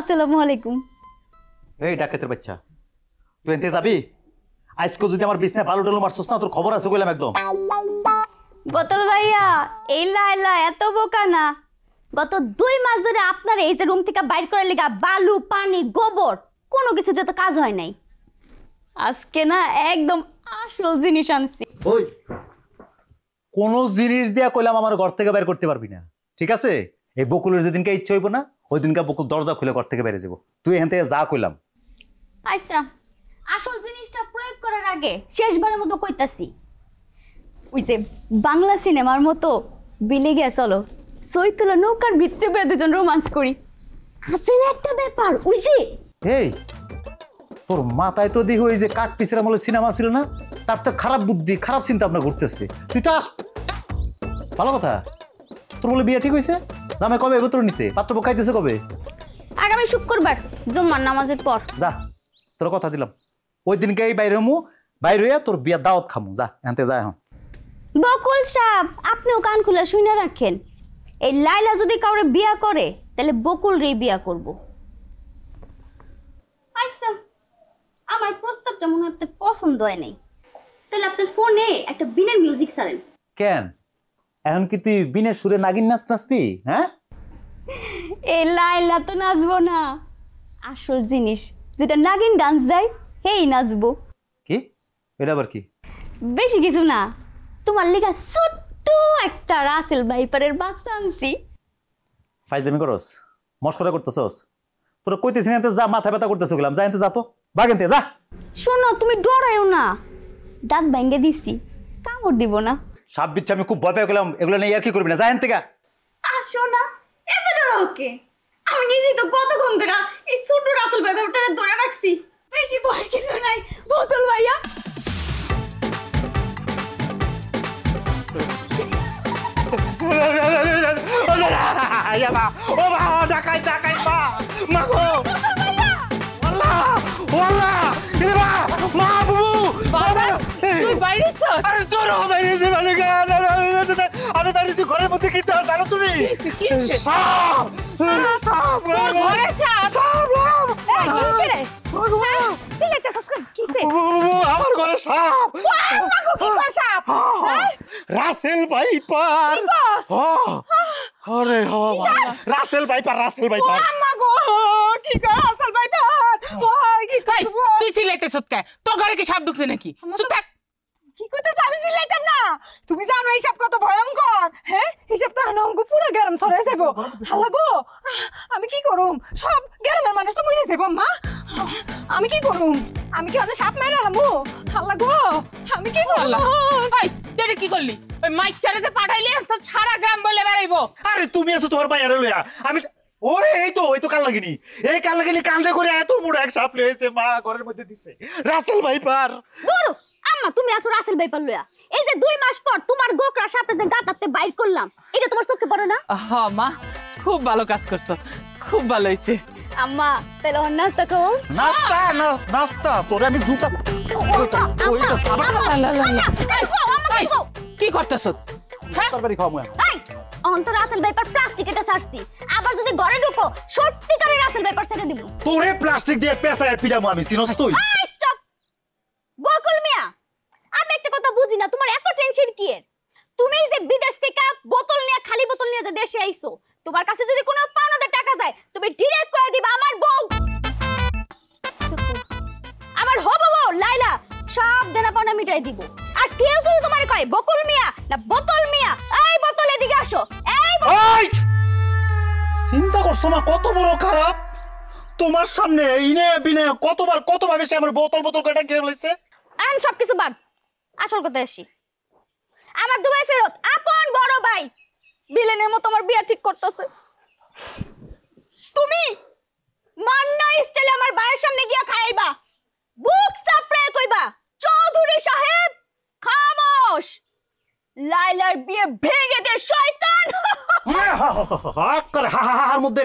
আসসালামু আলাইকুম। এই ডাকাতের বাচ্চা, তুই এনতে যাবি? আজকে যদি আমার বিছনায় বালু টালু মারছস না, তোর খবর আছে কইলাম একদম। বোতল ভাইয়া, এই লাইলা এত বোকা না। গত 2 মাস ধরে আপনার এই যে রুম থেকে বাইর করার লিগা বালু, পানি, গোবর কোনো কিছুতে তো কাজ হয় নাই। আজকে না একদম আসল জিনিস আনছি। ওই কোন জিনিস দিয়া কইলাম আমার ঘর থেকে বের করতে পারবি না, ঠিক আছে? এই বকুলের যেদিনকে ইচ্ছে হইব না, ওই দিনকে বকুল দরজা খুলে ঘর থেকে বেরিয়ে যাব। তুই এখান থেকে যা কইলাম। আচ্ছা, আসল জিনিসটা প্রয়োগ করার আগে শেষবারের মতো কইতাছি, ওই যে বাংলা সিনেমার মতো বিলে গিয়া চলো সৈতুলা নৌকার ভিতরে বেয়ে দুজন রোমান্স করি। আছে না একটা ব্যাপার, ওই যে এই তোর মাথায় তো দেখি ওই যে কাঠ পিসের আমলে সিনেমা ছিল না, তার তো খারাপ বুদ্ধি, খারাপ চিন্তা ভাবনা ঘুরতেছে। তুই তো ভালো কথা, তোর বলে বিয়ে ঠিক হয়েছে? জামাই কবে এবো তোর নিতে? পাত্রপক্ষ খাইতেছে কবে? আগামী শুক্রবার জুম্মার নামাজের পর। যা, তোর কথা দিলাম, ওই দিনকে এই বাইরে হমু, বাইরে হইয়া তোর বিয়ার দাওয়াত খামু। যা এনতে যা। এখন বকুল সাহেব, আপনিও কান খুলে শুনে রাখেন, এই লাইলা যদি কাউরে বিয়া করে তাহলে বকুল রে বিয়া করব। আচ্ছা, আমার প্রস্তাবটা মনে হচ্ছে পছন্দ হয় নাই, তাহলে আপনার ফোনে একটা বিনের মিউজিক ছাড়েন। কেন এখন কি তুই বিনের সুরে নাগিন নাচ নাচবি? হ্যাঁ, এই লাইলা তো নাচবো না, আসল জিনিস যেটা নাগিন ডান্স দেয় হেই নাচবো। কি এটা আবার কি? বেশি কিছু না, তোমার লিগা ছোট্ট একটা রাসেল ভাইপারের বাচ্চা আনছি। ফাইজলামি করস, মশকরা করতেছস? তোরা কইতেছিস না যা, মাথা ব্যথা করতেছ গেলাম। যা এনতে যা, তো বাগেনতে যা। শোনো, তুমি ডরাইও না, দাঁত ভেঙে দিছি, কামড় দিব না। সাপ বিচ্ছা আমি খুব ভয় পেয়ে গেলাম, এগুলো নিয়ে আর কি করবি না। যা এনতে গা। আসো না, এত ডরা ওকে? আমি নিজেই তো কতক্ষণ ধরে এই ছোট রাসেল ভাইপারটা ধরে রাখছি, বেশি ভয় কিছু নাই। বোতল ভাইয়া, আমি বাড়িতে ঘরের মধ্যে কি জানো তুমি? আমার ঘরে সাপ, রাসেল ভাইপার। আরে রাসেল ভাইপার, রাসেল ভাইপার। তুই সিলাইতেছ কে? তোর ঘরে কি সাপ ঢুকছে নাকি? চুপ থাক। কি কইতেছ? আমি সিলাইতাম না। তুমি জানো এই সাপ কত ভয়ঙ্কর? হ্যাঁ, এই সাপ তো আমাকে পুরো গ্রাম ছড়াই যাবো। হাল্লা গো, আমি কি করুম? সব গ্রামের মানুষ তো মরে যাবো। মা, আমি কি করুম? আমি কি অন্য সাপ মাইরা আলামু? হাল্লা গো, আমি কি করলাম? এই তুই কি করলি? ওই মাইকটারে যে পাঠাইলি তো সারা গ্রাম বলে বেড়াইবো। আরে তুমি আছো তোমার বাইরে লইয়া, আমি ওরে এই তো কাল লাগিনি, এই কাল লাগিনি কান্দে করে এত বড় এক সাপ লইছে, মা ঘরের মধ্যে দিছে। Russell viper. ধরো আম্মা, তুমি আসো রাসেল ভাইপার লইয়া। এই যে 2 মাস পর তোমার গোকরা সাপে যে গাতাতে বাইর করলাম, এটা তোমার চোখে পড়ে না? হ্যাঁ মা, খুব ভালো কাজ করছো, খুব ভালো হইছে। আম্মা, তাহলে নাস্তা খাও। নাস্তা নাস্তা তোরে আমি জুতা কি করতেছ? তরকারি খাও। অন্তর রাসেল ভাইপার প্লাস্টিক এটা ছাড়ছি, আবার যদি ঘরে ঢুকো সত্যিকারের রাসেল ভাইপার ছেড়ে দিব। তোরে প্লাস্টিক দিয়ে পেঁচায় পিড়ামু আমি, চিনস তুই? স্টপ বকুল মিয়া, আমি একটা কথা বুঝি না, তোমার এত টেনশন কি এর? তুমি যে বিদেশ থেকে বোতল নিয়ে, খালি বোতল নিয়ে যে দেশে আইছো, তোমার কাছে যদি কোনো পাওনাদার টাকা যায় তুমি ডিরেক্ট কয়ে দিবা আমার বউ, আমার হবু বউ লাইলা সব দেনা পাওনা মিটাই দিব। আর কেউ যদি তোমারে কয় বকুল মিয়া না বোতল মিয়া, এই বোতল এদিকে আসো। এই চিন্তা করছো মা কত বড় খারাপ? তোমার সামনে ইনে বিনে কতবার সে আমার বোতল করে গিয়ে লইছে। আন সবকিছু বাদ, আসল কথা আসি। আমার দুবাই ফেরত আপন বড় ভাই বিলেনের মতো আমার বিয়া ঠিক করতেছে। তুমি মান্না স্টাইলে আমার ভাইয়ের সামনে গিয়া খাইবা, বুক চাপড়ে কইবা চৌধুরী সাহেব খামোশ, লাইলার বিয়ে ভেঙে দে শয়তান। হার মধ্যে